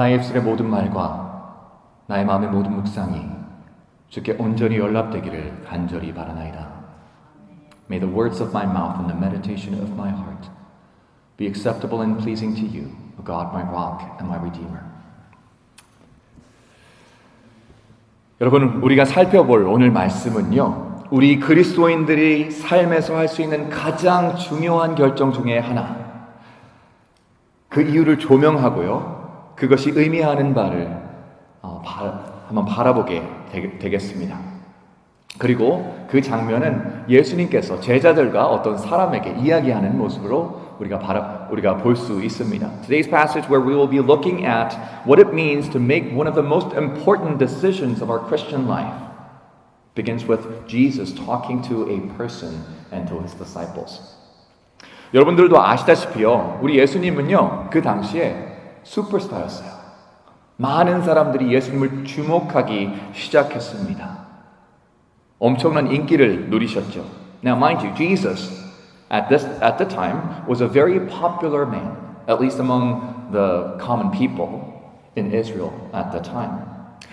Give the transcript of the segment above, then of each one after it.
나의 입술의 모든 말과 나의 마음의 모든 묵상이 주께 온전히 연락되기를 간절히 바라나이다. May the words of my mouth and the meditation of my heart be acceptable and pleasing to you, O God, my rock and my redeemer. 여러분, 우리가 살펴볼 오늘 말씀은요, 우리 그리스도인들이 삶에서 할 수 있는 가장 중요한 결정 중에 하나, 그 이유를 조명하고요, 그것이 의미하는 바를 한번 바라보게 되겠습니다. 그리고 그 장면은 예수님께서 제자들과 어떤 사람에게 이야기하는 모습으로 우리가 볼 수 있습니다. Today's passage where we will be looking at what it means to make one of the most important decisions of our Christian life begins with Jesus talking to a person and to his disciples. 여러분들도 아시다시피요, 우리 예수님은요, 그 당시에 슈퍼스타였어요. 많은 사람들이 예수님을 주목하기 시작했습니다. 엄청난 인기를 누리셨죠. Now, mind you, Jesus at the time was a very popular man, at least among the common people in Israel at the time.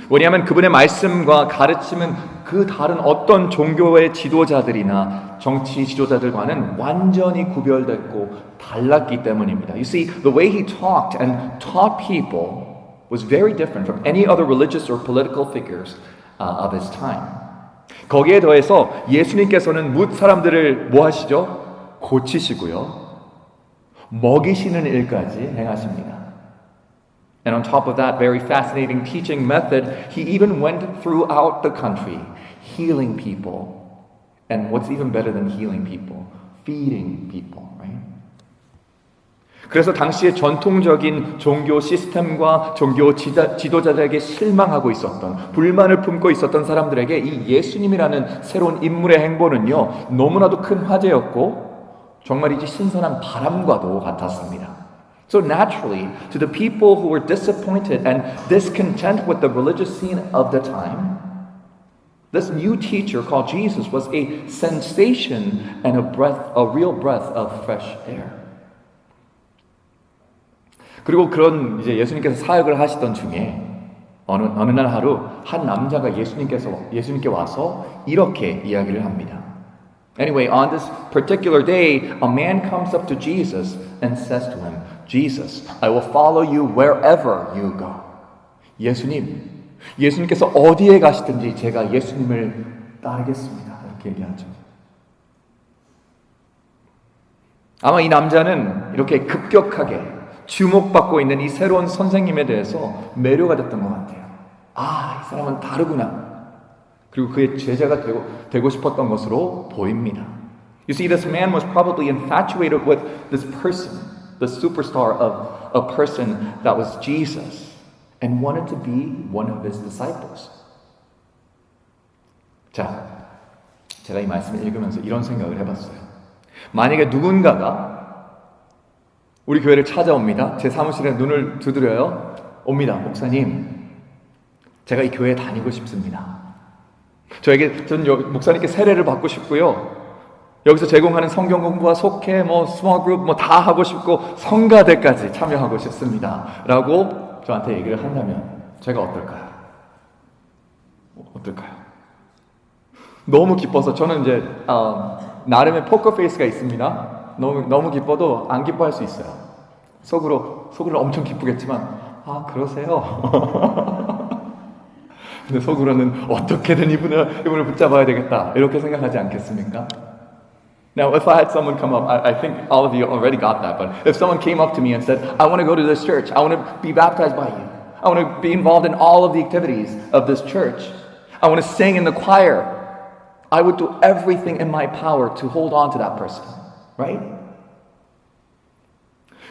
왜냐하면 그분의 말씀과 가르침은 그 다른 어떤 종교의 지도자들이나 정치 지도자들과는 완전히 구별됐고 달랐기 때문입니다. You see, the way he talked and taught people was very different from any other religious or political figures of his time. 거기에 더해서 예수님께서는 뭇 사람들을 뭐 하시죠? 고치시고요, 먹이시는 일까지 행하십니다. And on top of that very fascinating teaching method, he even went throughout the country healing people. And what's even better than healing people? Feeding people, right? 그래서 당시의 전통적인 종교 시스템과 종교 지도자들에게 실망하고 있었던, 불만을 품고 있었던 사람들에게 이 예수님이라는 새로운 인물의 행보는요, 너무나도 큰 화제였고 정말이지 신선한 바람과도 같았습니다. So naturally, to the people who were disappointed and discontent with the religious scene of the time, this new teacher called Jesus was a sensation and a real breath of fresh air. 그리고 그런 이제 예수님께서 사역을 하시던 중에 어느 날 하루 한 남자가 예수님께 와서 이렇게 이야기를 합니다. Anyway, on this particular day, a man comes up to Jesus and says to him, Jesus, I will follow you wherever you go. 예수님께서 어디에 가시든지 제가 예수님을 따르겠습니다. 이렇게 얘기하죠. 아마 이 남자는 이렇게 급격하게 주목받고 있는 이 새로운 선생님에 대해서 매료가 됐던 것 같아요. 아, 이 사람은 다르구나. 그리고 그의 제자가 되고 싶었던 것으로 보입니다. You see, this man was probably infatuated with this person, the superstar of a person that was Jesus, and wanted to be one of his disciples. 자, 제가 이 말씀을 읽으면서 이런 생각을 해봤어요. 만약에 누군가가 우리 교회를 찾아옵니다. 제 사무실에 눈을 두드려요. 옵니다. 목사님, 제가 이 교회에 다니고 싶습니다. 전 목사님께 세례를 받고 싶고요. 여기서 제공하는 성경 공부와 속회, 스몰 그룹 다 하고 싶고 성가대까지 참여하고 싶습니다. 라고 저한테 얘기를 한다면 제가 어떨까요? 너무 기뻐서 저는 이제 나름의 포커 페이스가 있습니다. 너무 기뻐도 안 기뻐할 수 있어요. 속으로 엄청 기쁘겠지만 그러세요? 근데 속으로는 어떻게든 이분을 붙잡아야 되겠다 이렇게 생각하지 않겠습니까? Now, if I had someone come up, I think all of you already got that, but if someone came up to me and said, I want to go to this church, I want to be baptized by you, I want to be involved in all of the activities of this church, I want to sing in the choir, I would do everything in my power to hold on to that person, right?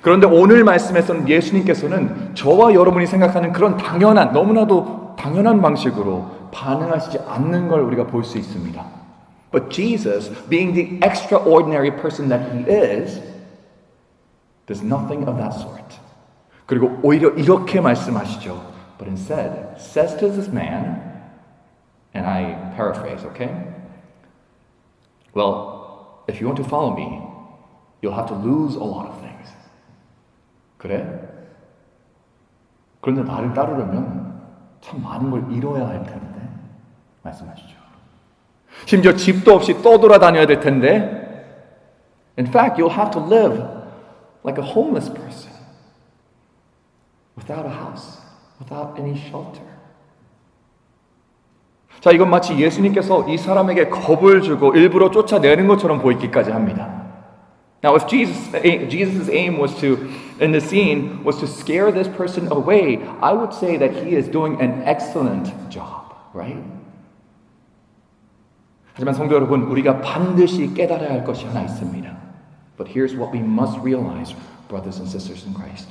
그런데 오늘 말씀에서는 예수님께서는 저와 여러분이 생각하는 그런 너무나도 당연한 방식으로 반응하시지 않는 걸 우리가 볼 수 있습니다. But Jesus, being the extraordinary person that he is, does nothing of that sort. 그리고 오히려 이렇게 말씀하시죠. But instead, says to this man, and I paraphrase, okay? Well, if you want to follow me, you'll have to lose a lot of things. 그래? 그런데 나를 따르려면 참 많은 걸 잃어야 할 텐데 말씀하시죠. 심지어 집도 없이 떠돌아다녀야 될 텐데 In fact, you'll have to live like a homeless person without a house, without any shelter. 자, 이건 마치 예수님께서 이 사람에게 겁을 주고 일부러 쫓아내는 것처럼 보이기까지 합니다. Now, if Jesus' aim was to, in the scene, was to scare this person away, I would say that he is doing an excellent job, right? 하지만 성도 여러분, 우리가 반드시 깨달아야 할 것이 하나 있습니다. But here's what we must realize, brothers and sisters in Christ.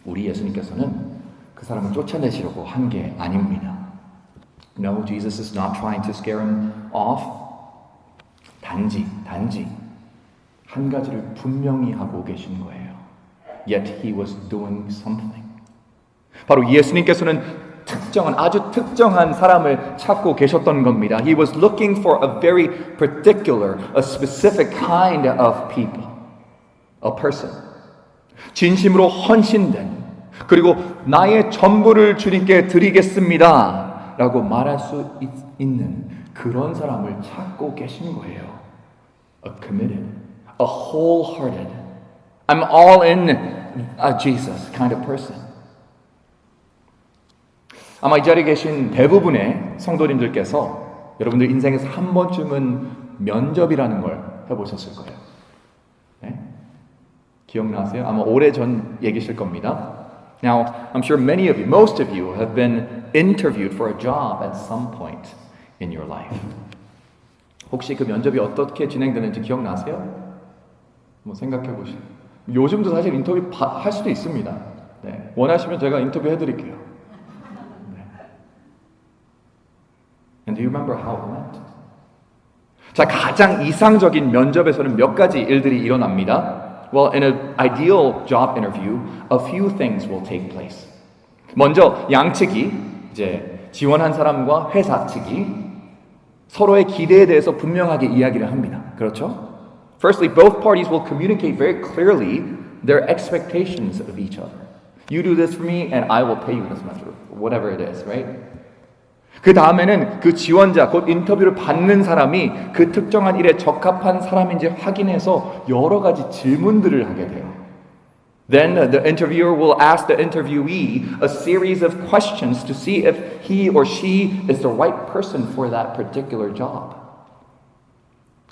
우리 예수님께서는 그 사람을 쫓아내시려고 한 게 아닙니다. No, Jesus is not trying to scare him off. 단지 한 가지를 분명히 하고 계신 거예요. Yet he was doing something. 바로 예수님께서는 아주 특정한 사람을 찾고 계셨던 겁니다. He was looking for a very particular, a specific kind of people, a person. 진심으로 헌신된, 그리고 나의 전부를 주님께 드리겠습니다 라고 말할 수 있는 그런 사람을 찾고 계신 거예요. A committed, a wholehearted, I'm all in Jesus kind of person. 아마 이 자리에 계신 대부분의 성도님들께서 여러분들 인생에서 한 번쯤은 면접이라는 걸 해보셨을 거예요. 네? 기억나세요? 아마 오래전 얘기실 겁니다. Now, I'm sure many of you, most of you have been interviewed for a job at some point in your life. 혹시 그 면접이 어떻게 진행되는지 기억나세요? 뭐 생각해 보시죠. 요즘도 사실 인터뷰 할 수도 있습니다. 네. 원하시면 제가 인터뷰 해드릴게요. And do you remember how it went? 자, 가장 이상적인 면접에서는 몇 가지 일들이 일어납니다. Well, in an ideal job interview, a few things will take place. 먼저 양측이 이제 지원한 사람과 회사 측이 서로의 기대에 대해서 분명하게 이야기를 합니다. 그렇죠? Firstly, both parties will communicate very clearly their expectations of each other. You do this for me and I will pay you this much, or whatever it is, right? 그 다음에는 그 지원자, 곧 인터뷰를 받는 사람이 그 특정한 일에 적합한 사람인지 확인해서 여러 가지 질문들을 하게 돼요. Then the interviewer will ask the interviewee a series of questions to see if he or she is the right person for that particular job.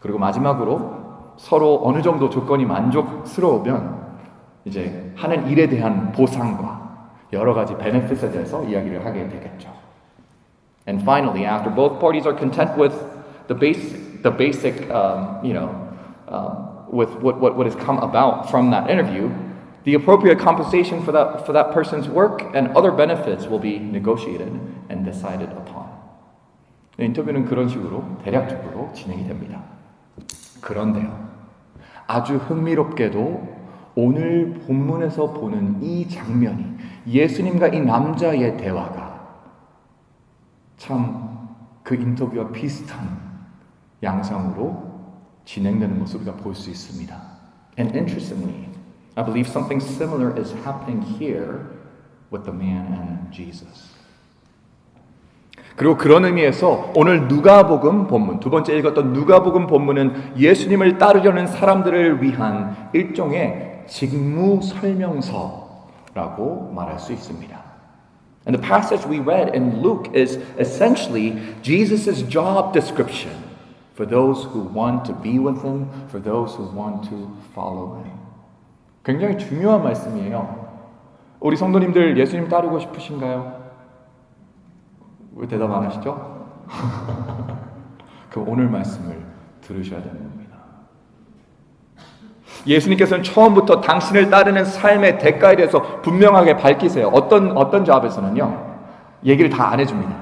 그리고 마지막으로 서로 어느 정도 조건이 만족스러우면 이제 하는 일에 대한 보상과 여러 가지 베네핏에 대해서 이야기를 하게 되겠죠. And finally, after both parties are content with the basic, with what has come about from that interview, the appropriate compensation for that person's work and other benefits will be negotiated and decided upon. 인터뷰는 그런 식으로 대략적으로 진행이 됩니다. 그런데요, 아주 흥미롭게도 오늘 본문에서 보는 이 장면이 예수님과 이 남자의 대화가 참 그 인터뷰와 비슷한 양상으로 진행되는 것을 우리가 볼 수 있습니다. And interestingly, I believe something similar is happening here with the man and Jesus. 그리고 그런 의미에서 오늘 누가복음 본문, 두 번째 읽었던 누가복음 본문은 예수님을 따르려는 사람들을 위한 일종의 직무 설명서라고 말할 수 있습니다. And the passage we read in Luke is essentially Jesus' job description for those who want to be with him, for those who want to follow him. 굉장히 중요한 말씀이에요. 우리 성도님들 예수님 따르고 싶으신가요? 왜 대답 안 하시죠? 그럼 오늘 말씀을 들으셔야 되는 겁니다. 예수님께서는 처음부터 당신을 따르는 삶의 대가에 대해서 분명하게 밝히세요. 어떤 잡에서는요, 얘기를 다 안 해줍니다.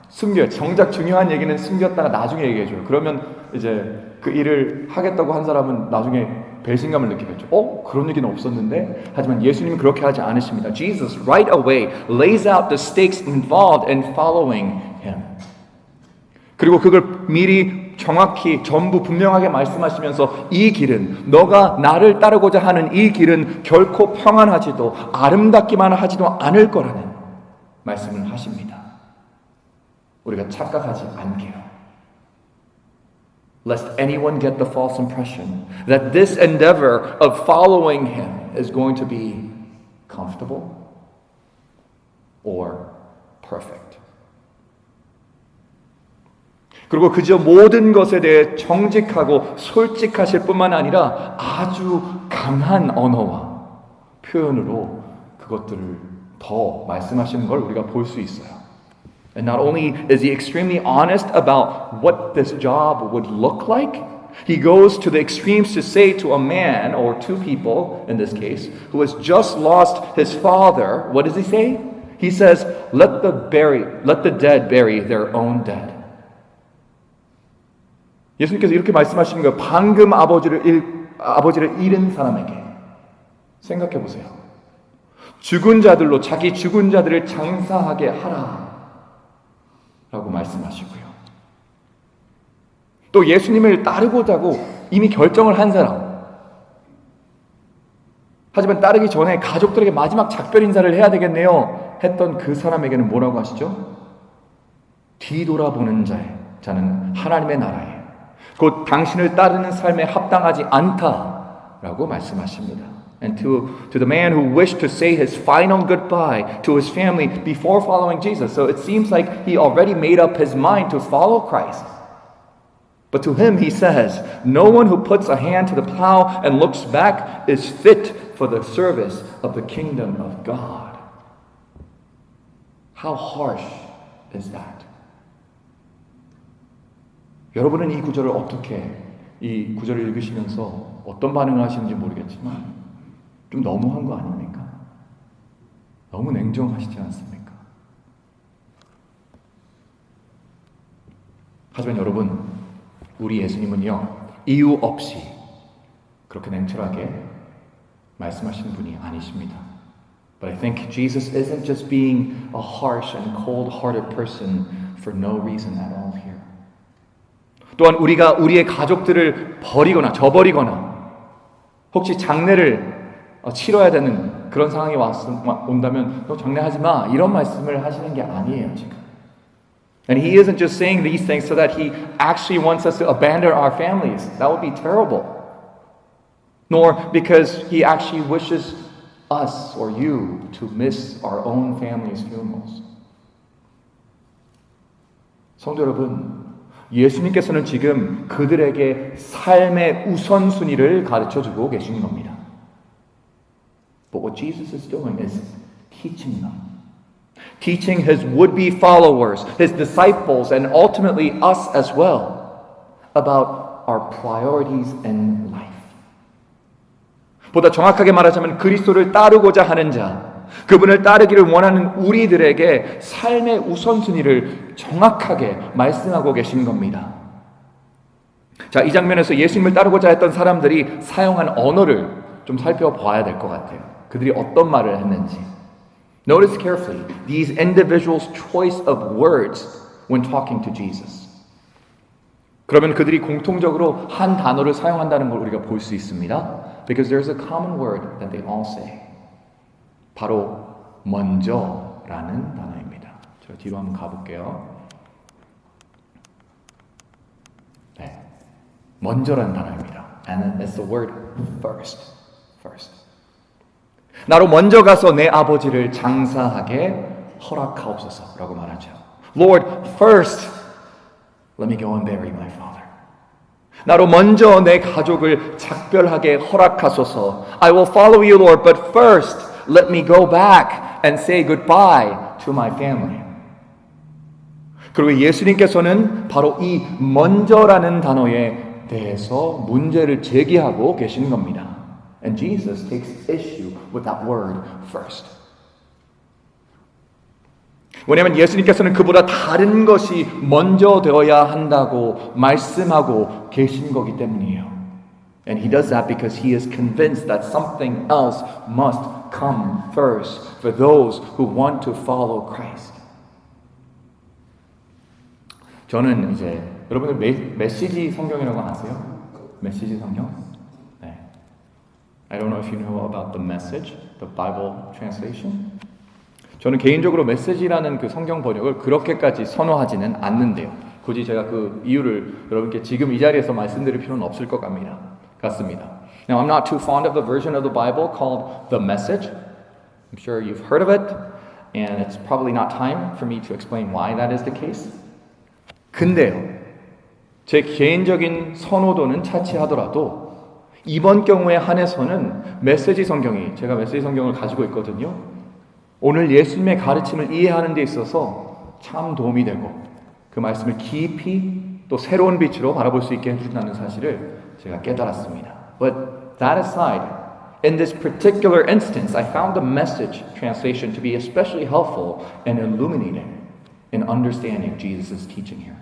숨겨요. 정작 중요한 얘기는 숨겼다가 나중에 얘기해줘요. 그러면 이제 그 일을 하겠다고 한 사람은 나중에 배신감을 느끼겠죠. 그런 얘기는 없었는데. 하지만 예수님은 그렇게 하지 않으십니다. Jesus right away lays out the stakes involved in following him. 그리고 그걸 미리 정확히 전부 분명하게 말씀하시면서 이 길은 너가 나를 따르고자 하는 이 길은 결코 평안하지도 아름답기만 하지도 않을 거라는 말씀을 하십니다. 우리가 착각하지 않게요. Lest anyone get the false impression that this endeavor of following him is going to be comfortable or perfect. 그리고 그저 모든 것에 대해 정직하고 솔직하실 뿐만 아니라 아주 강한 언어와 표현으로 그것들을 더 말씀하시는 걸 우리가 볼 수 있어요. And not only is he extremely honest about what this job would look like, he goes to the extremes to say to a man, or two people in this case, who has just lost his father, what does he say? He says, let the dead bury their own dead. 예수님께서 이렇게 말씀하시는 거예요. 방금 아버지를 잃은 사람에게 생각해 보세요. 죽은 자들로 자기 죽은 자들을 장사하게 하라 라고 말씀하시고요. 또 예수님을 따르고자고 이미 결정을 한 사람, 하지만 따르기 전에 가족들에게 마지막 작별 인사를 해야 되겠네요 했던 그 사람에게는 뭐라고 하시죠? 뒤돌아보는 자는 하나님의 나라에 곧 당신을 따르는 삶에 합당하지 않다라고 말씀하십니다. And to the man who wished to say his final goodbye to his family before following Jesus. So it seems like he already made up his mind to follow Christ. But to him he says, no one who puts a hand to the plow and looks back is fit for the service of the kingdom of God. How harsh is that? 여러분은 이 구절을 어떻게, 이 구절을 읽으시면서 어떤 반응을 하시는지 모르겠지만 좀 너무한 거 아닙니까? 너무 냉정하시지 않습니까? 하지만 여러분, 우리 예수님은요, 이유 없이 그렇게 냉철하게 말씀하시는 분이 아니십니다. But I think Jesus isn't just being a harsh and cold-hearted person for no reason at all here. 또한 우리가 우리의 가족들을 버리거나 저버리거나 혹시 장례를 치러야 되는 그런 상황이 온다면 너 장례하지 마 이런 말씀을 하시는 게 아니에요 지금. And he isn't just saying these things so that he actually wants us to abandon our families. That would be terrible. Nor because he actually wishes us or you to miss our own family's funerals. 성도 여러분, 예수님께서는 지금 그들에게 삶의 우선순위를 가르쳐주고 계신 겁니다. But what Jesus is doing is teaching them. Teaching his would-be followers, his disciples, and ultimately us as well about our priorities in life. 보다 정확하게 말하자면 그리스도를 따르고자 하는 자, 그분을 따르기를 원하는 우리들에게 삶의 우선순위를 정확하게 말씀하고 계신 겁니다. 자, 이 장면에서 예수님을 따르고자 했던 사람들이 사용한 언어를 좀 살펴봐야 될 것 같아요. 그들이 어떤 말을 했는지. Notice carefully these individuals' choice of words when talking to Jesus. 그러면 그들이 공통적으로 한 단어를 사용한다는 걸 우리가 볼 수 있습니다. Because there's a common word that they all say. 바로 먼저라는 단어입니다. 저 뒤로 한번 가볼게요. 네, 먼저라는 단어입니다. And it's the word first. 나로 먼저 가서 내 아버지를 장사하게 허락하옵소서라고 말하죠. Lord, first, let me go and bury my father. 나로 먼저 내 가족을 작별하게 허락하소서. I will follow you, Lord, but first, let me go back and say goodbye to my family. 그리고 예수님께서는 바로 이 먼저라는 단어에 대해서 문제를 제기하고 계신 겁니다. And Jesus takes issue with that word first. 왜냐하면 예수님께서는 그보다 다른 것이 먼저 되어야 한다고 말씀하고 계신 거기 때문이에요. And he does that because he is convinced that something else must come first for those who want to follow Christ. 저는 이제 여러분들 메시지 성경이라고 아세요? 메시지 성경? 네. I don't know if you know about the Message, the Bible translation. 저는 개인적으로 메시지라는 그 성경 번역을 그렇게까지 선호하지는 않는데요. 굳이 제가 그 이유를 여러분께 지금 이 자리에서 말씀드릴 필요는 없을 것 같습니다. Now, I'm not too fond of the version of the Bible called the Message. I'm sure you've heard of it, and it's probably not time for me to explain why that is the case. 근데요, 제 개인적인 선호도는 차치하더라도 이번 경우에 한해서는 메시지 성경이, 제가 메시지 성경을 가지고 있거든요. 오늘 예수님의 가르침을 이해하는 데 있어서 참 도움이 되고 그 말씀을 깊이 또 새로운 빛으로 바라볼 수 있게 해준다는 사실을 제가 깨달았습니다. But that aside, in this particular instance, I found the Message translation to be especially helpful and illuminating in understanding Jesus' teaching here.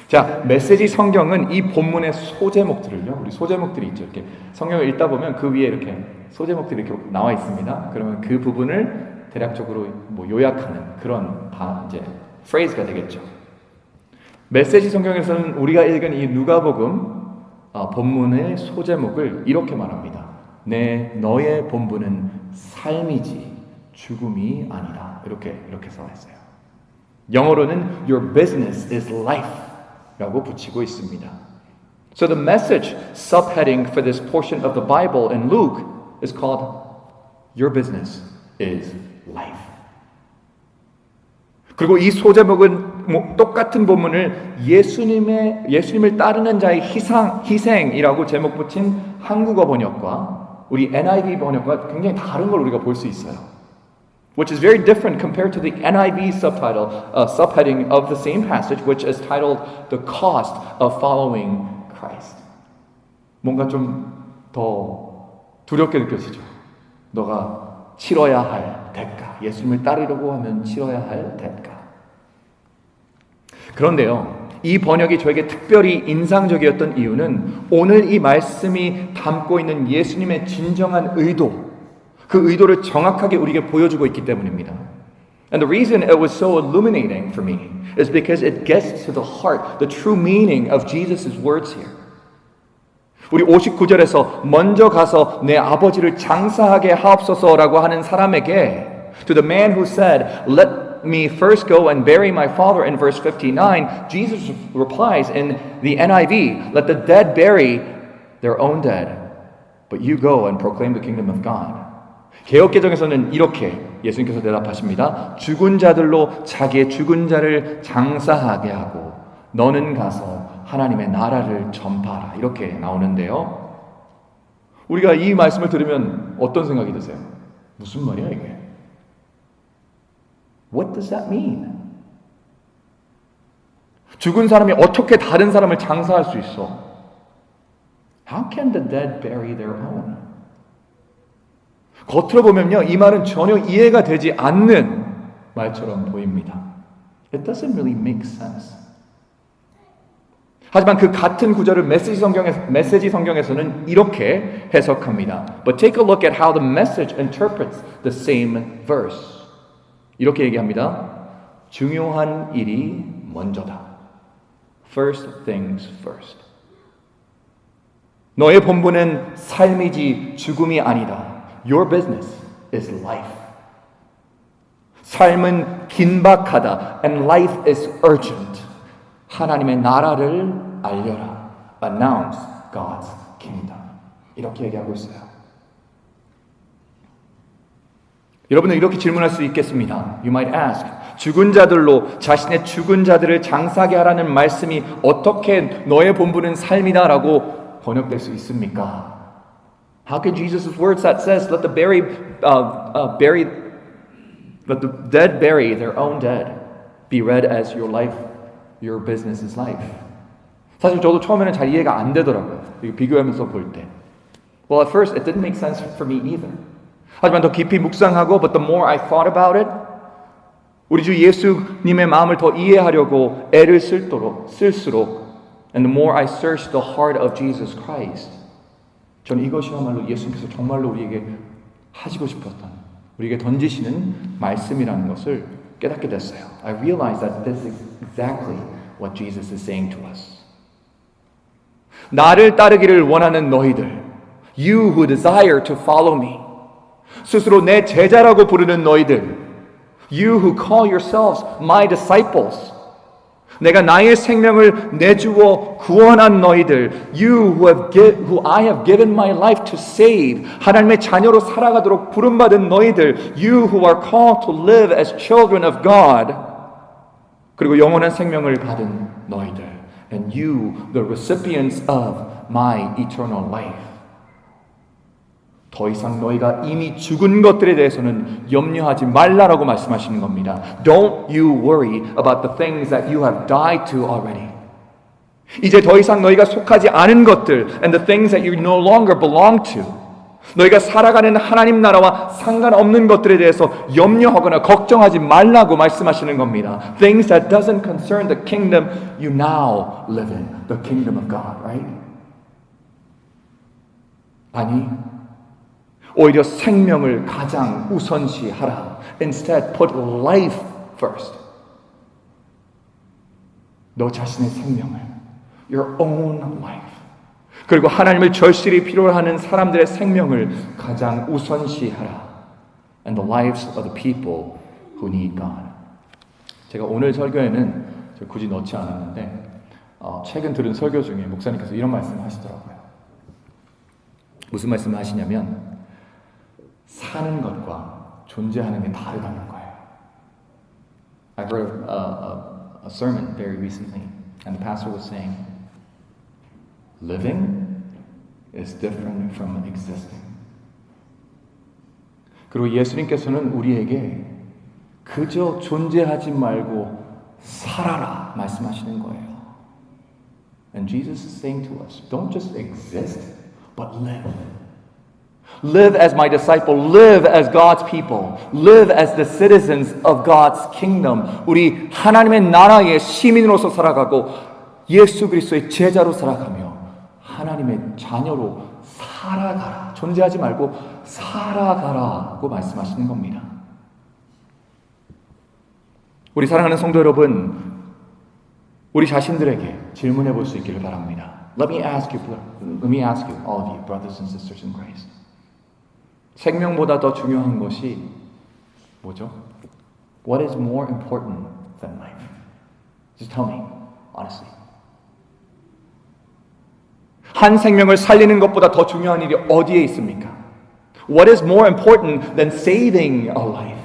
자, 메시지 성경은 이 본문의 소제목들을요, 우리 소제목들이 있죠. 이렇게 성경을 읽다 보면 그 위에 이렇게 소제목들이 이렇게 나와 있습니다. 그러면 그 부분을 대략적으로 요약하는 그런 이제 프레이즈가 되겠죠. 메시지 성경에서는 우리가 읽은 이 누가복음 본문의 소제목을 이렇게 말합니다. 너의 본분은 삶이지 죽음이 아니다. 이렇게 써 있어요. 영어로는 Your business is life 라고 붙이고 있습니다. So the message subheading for this portion of the Bible in Luke is called Your business is life. 그리고 이 소제목은 똑같은 본문을 예수님을 따르는 자의 희생이라고 제목 붙인 한국어 번역과 우리 NIV 번역과 굉장히 다른 걸 우리가 볼 수 있어요. Which is very different compared to the NIV subheading of the same passage, which is titled The Cost of Following Christ. 뭔가 좀 더 두렵게 느껴지죠. 너가 치러야 할 대가. 예수님을 따르려고 하면 치러야 할 대가. 그런데요, 이 번역이 저에게 특별히 인상적이었던 이유는 오늘 이 말씀이 담고 있는 예수님의 진정한 의도, 그 의도를 정확하게 우리에게 보여주고 있기 때문입니다. And the reason it was so illuminating for me is because it gets to the heart, the true meaning of Jesus' words here. 우리 59절에서 먼저 가서 내 아버지를 장사하게 하옵소서라고 하는 사람에게 to the man who said, let me first go and bury my father in verse 59, Jesus replies in the NIV, let the dead bury their own dead, but you go and proclaim the kingdom of God. 개역개정에서는 이렇게 예수님께서 대답하십니다. 죽은 자들로 자기의 죽은 자를 장사하게 하고 너는 가서 하나님의 나라를 전파하라. 이렇게 나오는데요. 우리가 이 말씀을 들으면 어떤 생각이 드세요? 무슨 말이야 이게? What does that mean? 죽은 사람이 어떻게 다른 사람을 장사할 수 있어? How can the dead bury their own? 겉으로 보면요, 이 말은 전혀 이해가 되지 않는 말처럼 보입니다. It doesn't really make sense. 하지만 그 같은 구절을 메시지 성경에서는 이렇게 해석합니다. But take a look at how the Message interprets the same verse. 이렇게 얘기합니다. 중요한 일이 먼저다. First things first. 너의 본분은 삶이지 죽음이 아니다. Your business is life. 삶은 긴박하다. And life is urgent. 하나님의 나라를 알려라. Announce God's kingdom. 이렇게 얘기하고 있어요. 여러분은 이렇게 질문할 수 있겠습니다. You might ask, 죽은 자들로 자신의 죽은 자들을 장사하게 하라는 말씀이 어떻게 너의 본분은 삶이다라고 번역될 수 있습니까? How can Jesus' words that says, let the dead bury their own dead be read as your life, your business is life? 사실 저도 처음에는 잘 이해가 안 되더라고요. 비교하면서 볼 때. Well, at first it didn't make sense for me either. 하지만 더 깊이 묵상하고, but the more I thought about it, 우리 주 예수님의 마음을 더 이해하려고 애를 쓸수록, and the more I searched the heart of Jesus Christ, 저는 이것이야말로 예수님께서 정말로 우리에게 하시고 싶었던, 우리에게 던지시는 말씀이라는 것을 깨닫게 됐어요. I realized that this is exactly what Jesus is saying to us. 나를 따르기를 원하는 너희들, you who desire to follow me, 스스로 내 제자라고 부르는 너희들, you who call yourselves my disciples, 내가 나의 생명을 내주어 구원한 너희들, you who I have given my life to save, 하나님의 자녀로 살아가도록 부름받은 너희들, you who are called to live as children of God, 그리고 영원한 생명을 받은 너희들, and you, the recipients of my eternal life. 더 이상 너희가 이미 죽은 것들에 대해서는 염려하지 말라라고 말씀하시는 겁니다. Don't you worry about the things that you have died to already. 이제 더 이상 너희가 속하지 않은 것들 and the things that you no longer belong to. 너희가 살아가는 하나님 나라와 상관없는 것들에 대해서 염려하거나 걱정하지 말라고 말씀하시는 겁니다. Things that doesn't concern the kingdom you now live in, the kingdom of God, right? 아니, 오히려 생명을 가장 우선시하라. Instead, put life first. 너 자신의 생명을, your own life. 그리고 하나님을 절실히 필요로 하는 사람들의 생명을 가장 우선시하라. And the lives of the people who need God. 제가 오늘 설교에는 굳이 넣지 않았는데 최근 들은 설교 중에 목사님께서 이런 말씀을 하시더라고요. 무슨 말씀을 하시냐면 사는 것과 존재하는 게 다르다는 거예요. I heard a sermon very recently, and the pastor was saying, living is different from existing. 그리고 예수님께서는 우리에게 그저 존재하지 말고 살아라 말씀하시는 거예요. And Jesus is saying to us, don't just exist, but live. Live as my disciple, live as God's people, live as the citizens of God's kingdom. 우리 하나님의 나라의 시민으로서 살아가고 예수 그리스도의 제자로 살아가며 하나님의 자녀로 살아가라. 존재하지 말고 살아가라고 말씀하시는 겁니다. 우리 사랑하는 성도 여러분, 우리 자신들에게 질문해 볼 수 있기를 바랍니다. Let me ask you, all of you, brothers and sisters in Christ. 생명보다 더 중요한 것이 뭐죠? What is more important than life? Just tell me, honestly. 한 생명을 살리는 것보다 더 중요한 일이 어디에 있습니까? What is more important than saving a life?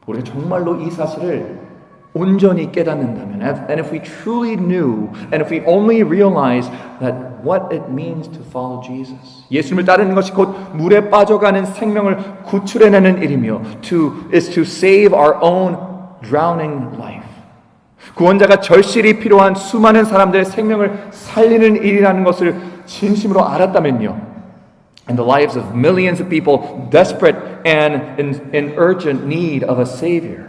우리가 정말로 이 사실을 온전히 깨닫는다면, and if we truly knew, and if we only realized that what it means to follow Jesus, 예수님을 따르는 것이 곧 물에 빠져가는 생명을 구출해내는 일이며, is to save our own drowning life. 구원자가 절실히 필요한 수많은 사람들의 생명을 살리는 일이라는 것을 진심으로 알았다면요, and the lives of millions of people desperate and in urgent need of a savior,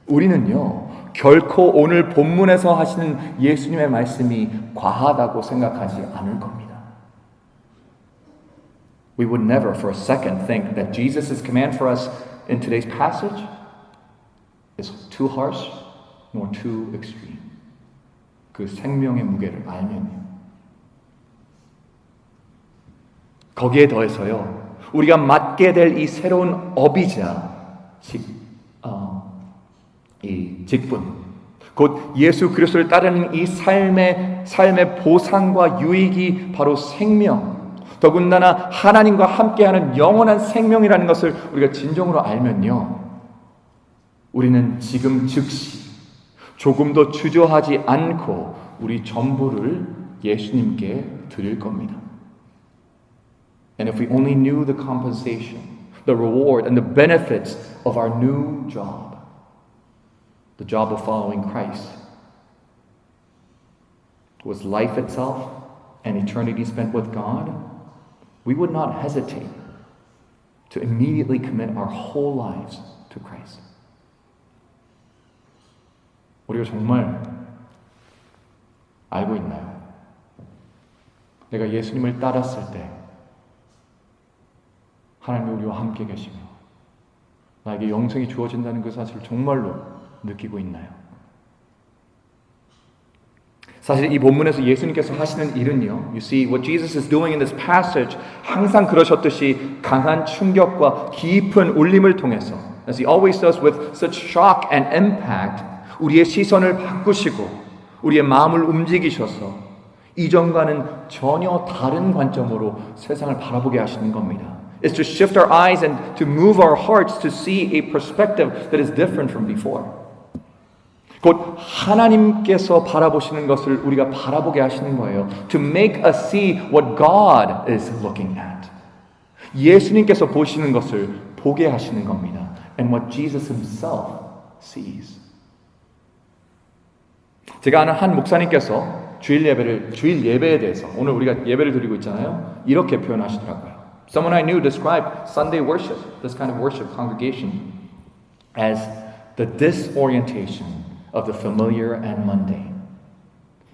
우리는요 결코 오늘 본문에서 하시는 예수님의 말씀이 과하다고 생각하지 않을 겁니다. We would never for a second think that Jesus' command for us in today's passage is too harsh nor too extreme. 그 생명의 무게를 알면요. 거기에 더해서요, 우리가 맡게 될 이 새로운 업이자 이 직분, 곧 예수 그리스도를 따르는 이 삶의 보상과 유익이 바로 생명, 더군다나 하나님과 함께하는 영원한 생명이라는 것을 우리가 진정으로 알면요, 우리는 지금 즉시 조금도 주저하지 않고 우리 전부를 예수님께 드릴 겁니다. And if we only knew the compensation, the reward, and the benefits of our new job, the job of following Christ, was life itself and eternity spent with God, we would not hesitate to immediately commit our whole lives to Christ. 우리가 정말 알고 있나요? 내가 예수님을 따랐을 때 하나님이 우리와 함께 계시며 나에게 영생이 주어진다는 그 사실을 정말로 느끼고 있나요? 사실 이 본문에서 예수님께서 하시는 일은요, You see, what Jesus is doing in this passage, 항상 그러셨듯이 강한 충격과 깊은 울림을 통해서, as He always does with such shock and impact, 우리의 시선을 바꾸시고 우리의 마음을 움직이셔서 이전과는 전혀 다른 관점으로 세상을 바라보게 하시는 겁니다. It's to shift our eyes and to move our hearts to see a perspective that is different from before. 곧 하나님께서 바라보시는 것을 우리가 바라보게 하시는 거예요. To make us see what God is looking at. 예수님께서 보시는 것을 보게 하시는 겁니다. And what Jesus Himself sees. 제가 아는 한 목사님께서 주일 예배에 대해서 오늘 우리가 예배를 드리고 있잖아요. 이렇게 표현하시더라고요. Someone I knew described Sunday worship, this kind of worship congregation, as the disorientation of the familiar and mundane.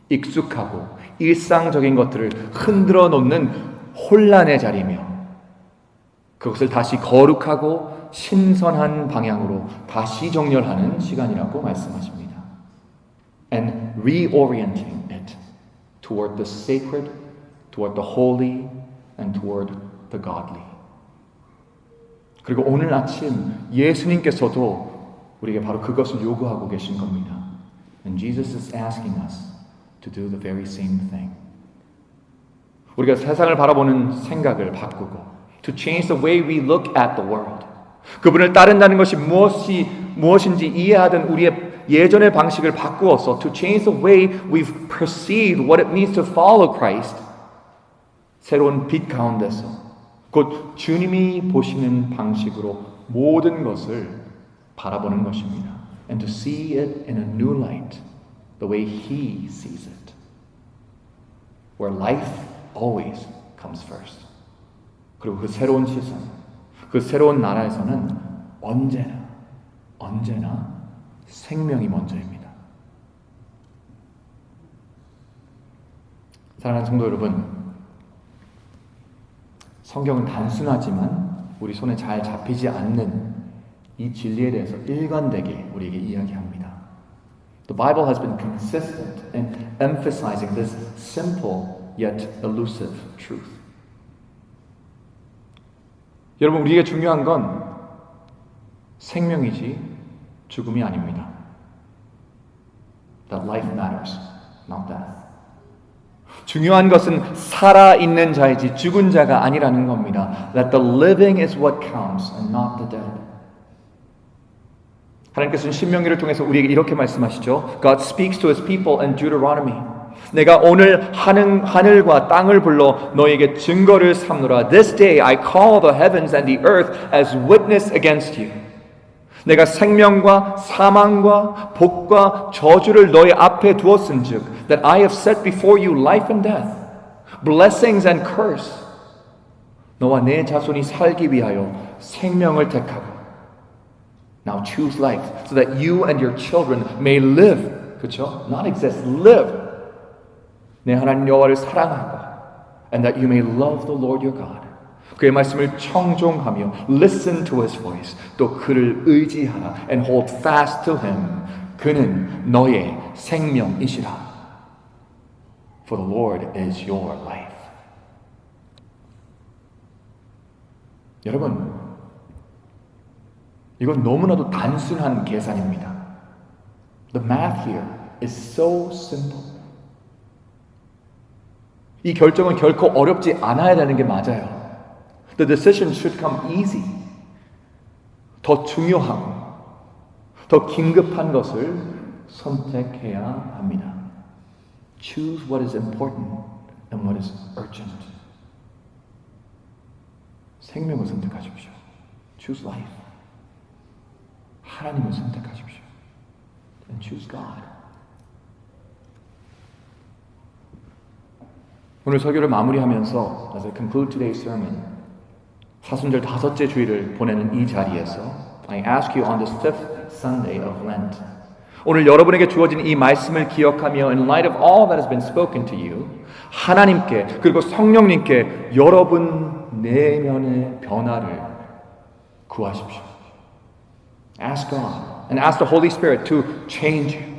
익숙하고 일상적인 것들을 흔들어 놓는 혼란의 자리며 그것을 다시 거룩하고 신선한 방향으로 다시 정렬하는 시간이라고 말씀하십니다. And reorienting it toward the sacred, toward the holy, and toward the godly. 그리고 오늘 아침 예수님께서도 우리에게 바로 그것을 요구하고 계신 겁니다. And Jesus is asking us to do the very same thing. 우리가 세상을 바라보는 생각을 바꾸고 to change the way we look at the world. 그분을 따른다는 것이 무엇인지 이해하던 우리의 예전의 방식을 바꾸어서 to change the way we've perceived what it means to follow Christ. 새로운 빛 가운데서 곧 주님이 보시는 방식으로 모든 것을 바라보는 것입니다. And to see it in a new light, the way He sees it. Where life always comes first. 그리고 그 새로운 시선, 그 새로운 나라에서는 언제나 생명이 먼저입니다. 사랑하는 성도 여러분, 성경은 단순하지만 우리 손에 잘 잡히지 않는 이 진리에 대해서 일관되게 우리에게 이야기합니다. The Bible has been consistent in emphasizing this simple yet elusive truth. 여러분, 우리에게 중요한 건 생명이지 죽음이 아닙니다. That life matters, not death. 중요한 것은 살아있는 자이지 죽은 자가 아니라는 겁니다. That the living is what counts and not the dead. 하나님께서는 신명기를 통해서 우리에게 이렇게 말씀하시죠. God speaks to His people in Deuteronomy. 내가 오늘 하늘과 땅을 불러 너에게 증거를 삼노라. This day I call the heavens and the earth as witness against you. 내가 생명과 사망과 복과 저주를 너희 앞에 두었은즉 that I have set before you life and death, blessings and curse. 너와 내 자손이 살기 위하여 생명을 택하고 Now choose life so that you and your children may live. 그렇죠? Not exist, live. 내 하나님 여호와를 사랑하고 and that you may love the Lord your God. 그의 말씀을 청종하며 listen to his voice. 또 그를 의지하라 and hold fast to him. 그는 너의 생명이시라. For the Lord is your life. 여러분, 이건 너무나도 단순한 계산입니다. The math here is so simple. 이 결정은 결코 어렵지 않아야 되는 게 맞아요. The decision should come easy. 더 중요하고 더 긴급한 것을 선택해야 합니다. Choose what is important and what is urgent. 생명을 선택하십시오. Choose life. 하나님을 선택하십시오. And choose God. 오늘 설교를 마무리하면서 as I conclude today's sermon, 사순절 5째 주일을 보내는 이 자리에서 I ask you on this fifth Sunday of Lent. 오늘 여러분에게 주어진 이 말씀을 기억하며 in light of all that has been spoken to you, 하나님께 그리고 성령님께 여러분 내면의 변화를 구하십시오. Ask God and ask the Holy Spirit to change you.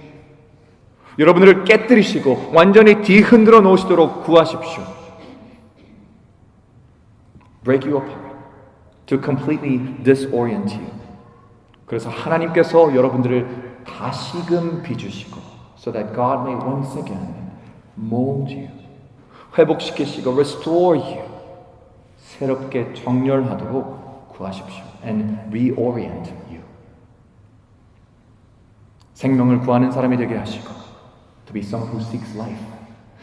여러분들을 깨뜨리시고 완전히 뒤흔들어 놓으시도록 구하십시오. Break you apart to completely disorient you. 그래서 하나님께서 여러분들을 다시금 빚으시고 so that God may once again mold you. 회복시키시고 restore you. 새롭게 정렬하도록 구하십시오. And reorient you. 생명을 구하는 사람이 되게 하시고 to be someone who seeks life.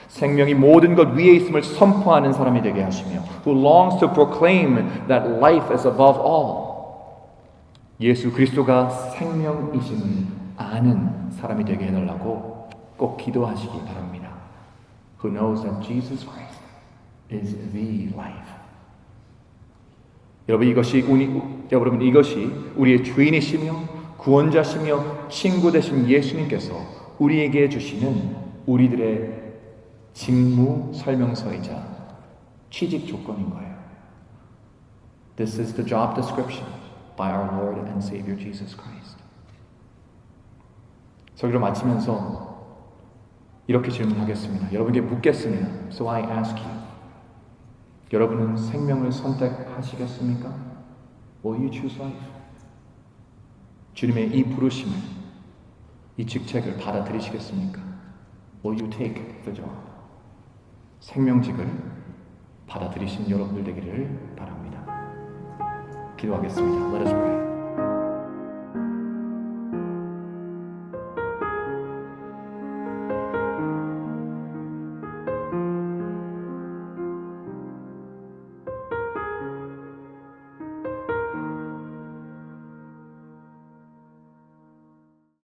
생명이 모든 것 위에 있음을 선포하는 사람이 되게 하시며 who longs to proclaim that life is above all. 예수 그리스도가 생명이심을 아는 사람이 되게 해달라고 꼭 기도하시기 바랍니다. Who knows that Jesus Christ is the life. 여러분 이것이 우리의 주인이시며 구원자시며 친구 되신 예수님께서 우리에게 주시는 우리들의 직무 설명서이자 취직 조건인 거예요. This is the job description by our Lord and Savior Jesus Christ. 설교를 마치면서 이렇게 질문하겠습니다. 여러분께 묻겠습니다. So I ask you. 여러분은 생명을 선택하시겠습니까? Will you choose life? 주님의 이 부르심을, 이 직책을 받아들이시겠습니까? Will you take the job? 생명직을 받아들이신 여러분들 되기를 바랍니다. 기도하겠습니다. Let us pray.